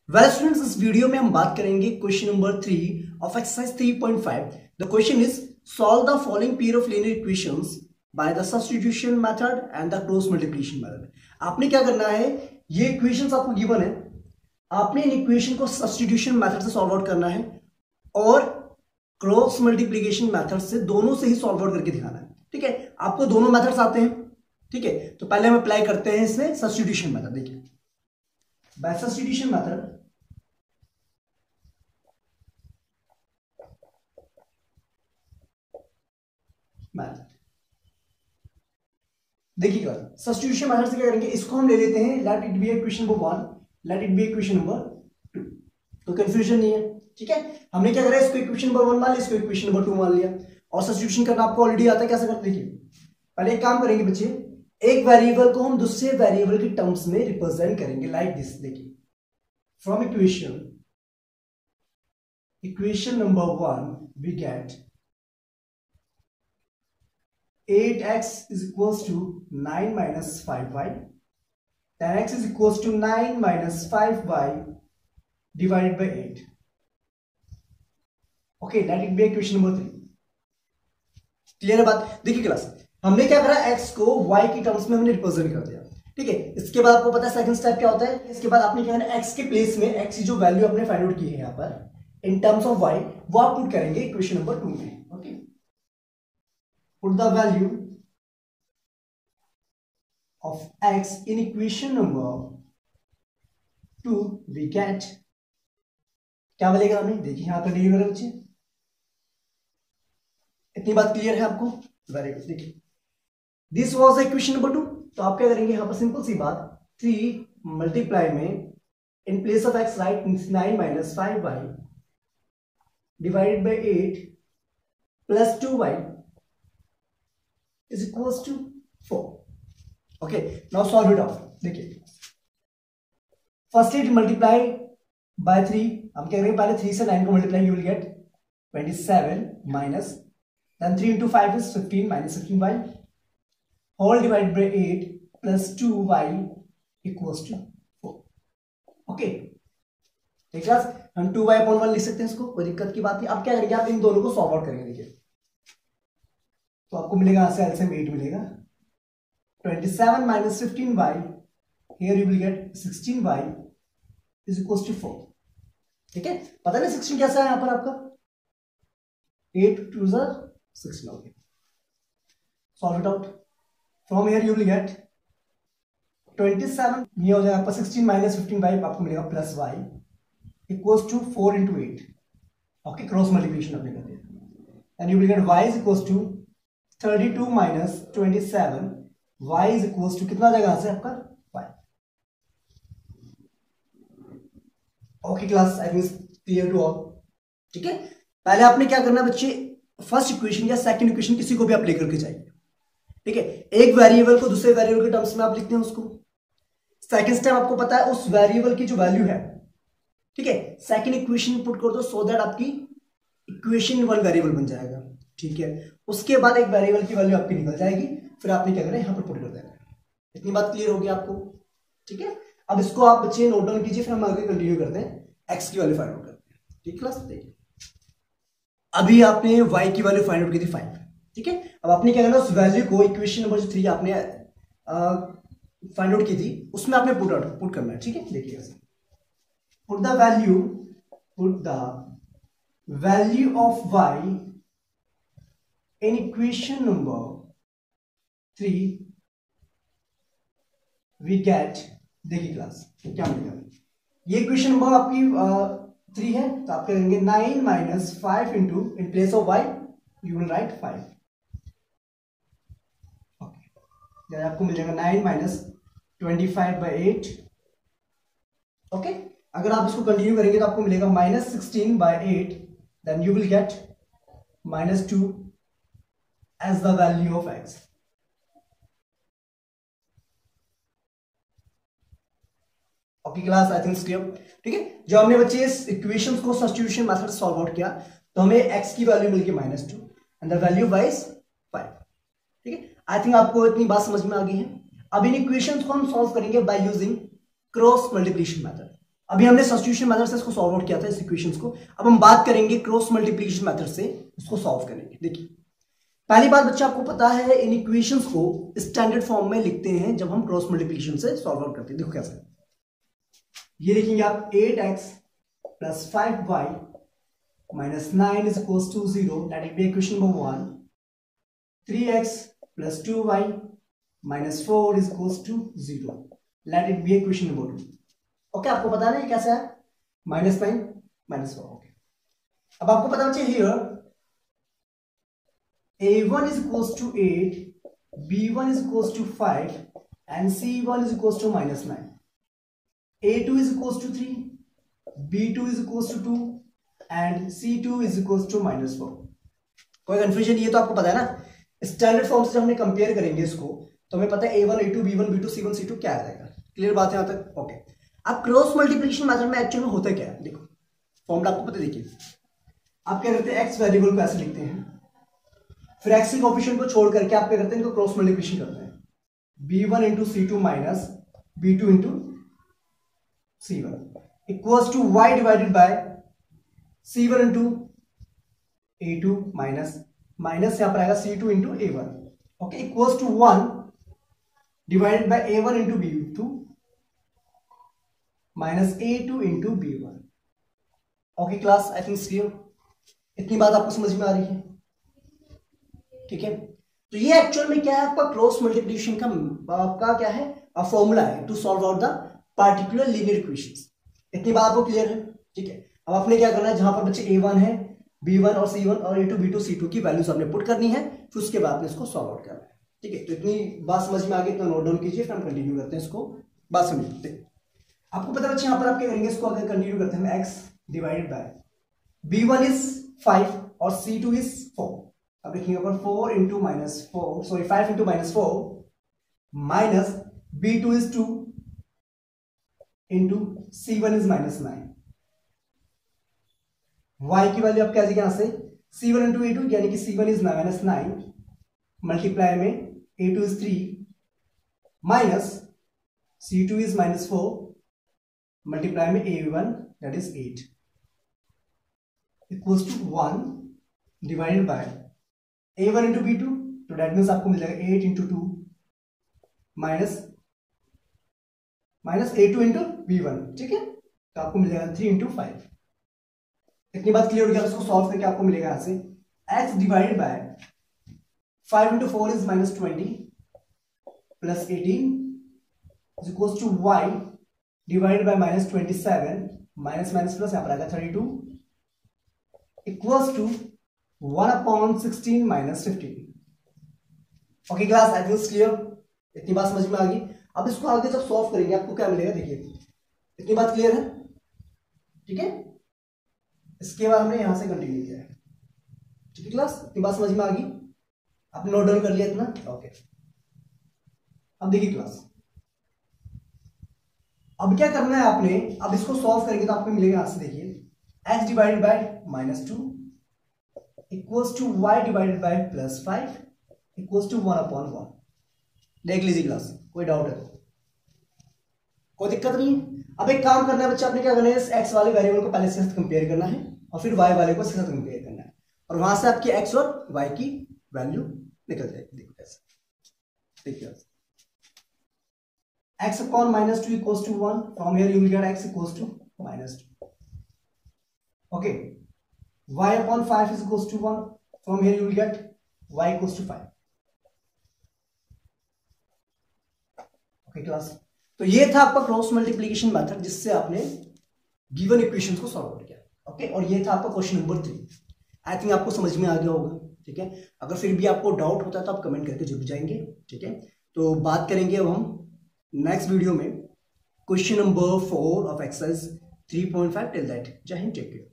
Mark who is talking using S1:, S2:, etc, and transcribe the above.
S1: Well students, इस video में हम बात करेंगे question number 3 of exercise 3.5। The question is solve the following pair of linear equations by the substitution method and the cross multiplication method. आपने क्या करना है, ये इक्वेशंस आपको गिवन है, आपने इन इक्वेशन को सब्स्टिट्यूशन मेथड से सॉल्व आउट करना है और क्रॉस मल्टीप्लिकेशन मेथड से दोनों से ही सॉल्व आउट करके दिखाना है। ठीक है, आपको दोनों मेथड्स आते हैं। ठीक है, तो पहले हम अप्लाई करते हैं इसमें सब्स्टिट्यूशन मेथड। देखिए, बाय सब्स्टिट्यूशन मेथड देखिएगा, सब्स्टिट्यूशन मेथड से क्या करेंगे, इसको हम ले लेते हैं late it be equation number 1, late it be equation number 2, तो कंफ्यूजन नहीं है। ठीक है, हमने क्या करा, इसको इक्वेशन नंबर 1 मान लिया, इसको इक्वेशन नंबर 2 मान लिया और सब्स्टिट्यूशन करना आपको ऑलरेडी आता है। कैसे करते हैं, देखिए पहले एक काम करेंगे बच्चे, एक वेरिएबल को हम दूसरे वेरिएबल के टर्म्स में रिप्रेजेंट करेंगे लाइक दिस। देखिए, from equation number 1 we get 8x is equals to 9 minus 5y, 10x is equals to 9 minus 5y divided by 8. Okay, let it be equation number 3. Clear है बात। देखिए class, हमने क्या करा, x को y की terms में हमने रिप्रेजेंट कर दिया। ठीक है, इसके बाद आपको पता है सेकंड स्टेप क्या होता है, इसके बाद आपने क्या करना, x के प्लेस में x की जो वैल्यू आपने फाइंड आउट की है यहाँ पर इन टर्म्स ऑफ y, वो आप पुट करेंगे इक्वेशन नंबर 2 में। Okay, put the value of x in equation number 2 we get, क्या मिलेगा हमें, देखिए यहां पर डिलीवर बच्चे, इतनी बात क्लियर है आपको, वेरी गुड। देखिए, दिस वाज इक्वेशन नंबर 2, तो आप क्या करेंगे यहाँ पर, सिंपल सी बात, 3 मल्टीप्लाई में in place of x right 9 minus 5y divided by 8 plus 2y is equals to 4. Okay, now solve it out. देखिए, firstly multiply by 3, हम क्या करेंगे, पहले 3 से 9 को multiply, you will get 27 minus, then 3 into 5 is 15 minus 15y whole divided by 8 plus 2y equals to 4. Okay, एक class हम 2y upon 1 लिख सकते हैं, इसको कोई दिक्कत की बात नहीं। अब क्या करेंगे, आप इन दोनों को सॉल्व आउट करेंगे। देखिए, तो आपको मिलेगा यहां से एलसीएम 8 मिलेगा, 27 minus 15y, here you will get 16y is equals to 4. ठीक है, पता नहीं 16 कैसा है यहां पर आपका, 8 2 16 हो गया। Solve it out, from here you will gate 27, ये हो जाएगा आपका 16 minus 15y, आपको मिलेगा plus y equals to 4 into 8। Okay, cross multiplication अपने करते हैं, and you will get y is equals to 32 minus 27, y is equals to कितना जाएगा यहां से आपका 5। Okay class, I think clear to all. ठीक है, पहले आपने क्या करना बच्चे, फर्स्ट इक्वेशन या सेकंड इक्वेशन किसी को भी आप लेकर के जाइए। ठीक है, एक वेरिएबल को दूसरे वेरिएबल के टर्म्स में आप लिखते हैं उसको, सेकंड स्टेप आपको पता है उस वेरिएबल की जो वैल्यू है, ठीक है, सेकंड इक्वेशन पुट कर दो, सो दैट आपकी इक्वेशन 1 वेरिएबल बन जाएगा। ठीक है, उसके बाद एक वेरिएबल की वैल्यू आपकी निकल जाएगी, फिर आपने क्या करना है, यहां पर पुट कर देना है। इतनी बात क्लियर होगी आपको। ठीक है, अब इसको आप बच्चे नोट डाउन कीजिए, फिर हम आगे कंटिन्यू करते हैं, एक्स की वैल्यू फाइंड आउट करते हैं। ठीक क्लास, देखिए अभी आपने वाई की वैल्यू फाइंड आउट की थी 5। ठीक है, अब आपने क्या करना, उस वैल्यू को इक्वेशन नंबर 3 आपने फाइंड आउट की थी, उसमें आपने पुट करना है। ठीक है, देखिए put the value of Y in equation number 3 we get, देखिए क्लास क्या मिलेगा, ये इक्वेशन नंबर आपकी 3 है, तो आप करेंगे 9 minus 5 into, in place of y you will write 5। Okay, आपको मिल जाएगा 9 minus 25 by 8। ओके, अगर आप इसको कंटिन्यू करेंगे तो आपको मिलेगा minus 16 by 8, then you will get minus 2 as the value of x। Okay class, I think clear. ठीक है, जो हमने बच्चे इस इक्वेशंस को सब्स्टिट्यूशन मेथड से सॉल्व आउट किया, तो हमें x की वैल्यू मिल गई -2 and the value y is 5। ठीक है, आई थिंक आपको इतनी बात समझ में आ गई है। अब इन इक्वेशंस को हम सॉल्व करेंगे by using cross multiplication method. अभी हमने सब्स्टिट्यूशन मेथड से इसको सॉल्व आउट किया था इस इक्वेशंस को। अब हम बात करेंगे क्रॉस मल्टीप्लिकेशन मेथड से इसको सॉल्व करेंगे। देखिए पहली बात बच्चा आपको पता है इन इक्वेशंस को स्टैंडर्ड फॉर्म में लिखते हैं जब हम क्रॉस मल्टीप्लिकेशन से सॉल्व आउट करते हैं। देखो कैसे, ये लिखेंगे आप 8x plus 5y minus 9 is equals to 0, that is equation number 1। 3x plus 2y minus 4 is equals to 0, let it be equation number 2। Okay, आपको पता नहीं कैसा है, -9 -4। ओके, अब आपको पता बच्चे here a1 is equals to 8, b1 is equals to 5 and c1 is equals to -9, a2 is equals to 3, b2 is equals to 2 and c2 is equals to -4। कोई कंफ्यूजन? ये तो आपको पता है ना, स्टैंडर्ड फॉर्म से जब हमने कंपेयर करेंगे इसको तो हमें पता है a1 a2 b1 b2 c1 c2 क्या आ जाएगा। क्लियर बात है यहां तक? ओके, अब क्रॉस मल्टीप्लिकेशन मेथड में एक्चुअल में होता क्या है, देखो फॉर्मूला आपको पता है। देखिए आप क्या करते हैं, एक्स वेरिएबल को ऐसे लिखते हैं, फिर एक्स के कोएफिशिएंट को छोड़ करके आप क्या करते हैं, इनको क्रॉस मल्टीप्लिकेशन करते हैं, b1 into c2 minus b2 into c1 equals to y divided by c1 into a2 minus यहां पर आएगा c2 into a1। Okay, equals to 1 divided by a1 into b2 minus a2 into b1। Okay class, I think clear, इतनी बात आपको समझ में आ रही है? ठीक है, तो ये एक्चुअल में क्या है, आपका क्रॉस मल्टीप्लिकेशन का आपका क्या है, फॉर्मूला है to solve out the particular linear equations. इतनी बात आपको क्लियर है? ठीक है, अब आपने क्या करना है, जहां पर बच्चे a1 है, b1 और c1 और a2 b2 c2 की वैल्यूज आपने पुट करनी है, फिर उसके बाद में इसको सॉल्व आउट करना है। ठीक है, तो इतनी बात समझ में आ गई तो नोट डाउन कीजिए, फिर हम कंटिन्यू करते हैं इसको। बात समझते आपको पता बच्चे, यहां पर आप क्या करेंगे, इसको अगर कंटिन्यू करते हैं, x divided bye b1 is 5 और c2 इज 4। अब लिखेंगे ऊपर 4 into minus 4, sorry 5 into minus 4 minus b2 is 2 into c1 is -9। y की वैल्यू आप क्या जाएगी यहां से, c1 इंटू a2 यानी कि c1 इज -9 मल्टीप्लाई में a2 is 3 minus c2 is -4 multiply में a1 that is 8 equals to 1 divided by a1 into b2, तो दैट मीन्स आपको मिल जाएगा 8 into 2 minus a2 into b1। ठीक है, तो आपको मिल जाएगा 3 इंटू 5। इतनी बात क्लियर हो गया? इसको सॉल्व करके आपको मिलेगा यहां से x divided by 5 into 4 is -20 plus 18 is equals to y divided by -27 minus plus यहां पर आएगा 32 equals to 1/16 minus 15। Okay class, I think clear, इतनी बात समझ में आ गई। अब इसको आगे जब सॉल्व करेंगे आपको क्या मिलेगा, देखिए इतनी बात क्लियर है? ठीक है, इसके बाद हमने यहां से कंटिन्यू किया है। ठीक है क्लास, इतनी बात समझ में आ गई, आपने नोट डाउन कर लिया इतना? ओके, अब देखिए क्लास, अब क्या करना है आपने, अब इसको सॉल्व करेंगे तो आपको मिलेगा यहां से, देखिए x divided by -2 equals to y divided by +5 equals to 1/1। देख लीजिए क्लास, कोई डाउट है तो? कोई दिक्कत नहीं है। अब एक काम करना है बच्चा, आपने क्या करना है, इस x वाले वेरिएबल को पहले इसके साथ कंपेयर करना है और फिर y वाले को इसके साथ कंपेयर करना है, और वहां से आपकी x और y की वैल्यू निकल जाएगी। देखो कैसे, देखिए x upon -2 equals to 1, from here you will get x equals to -2। okay, y upon 5 is equals to 1, from here you will get y equals to 5। Okay class, तो ये था आपका क्रॉस मल्टीप्लिकेशन मेथड जिससे आपने given equations को solve किया। Okay, और ये था आपका क्वेश्चन नंबर 3। आई थिंक आपको समझ में आ गया होगा। ठीक है, अगर फिर भी आपको डाउट होता है तो आप कमेंट करके जरूर जाएंगे। ठीक है, तो बात करेंगे अब हम नेक्स्ट वीडियो में question number 4 of exercise 3.5 till that. जय हिंद, टेक केयर।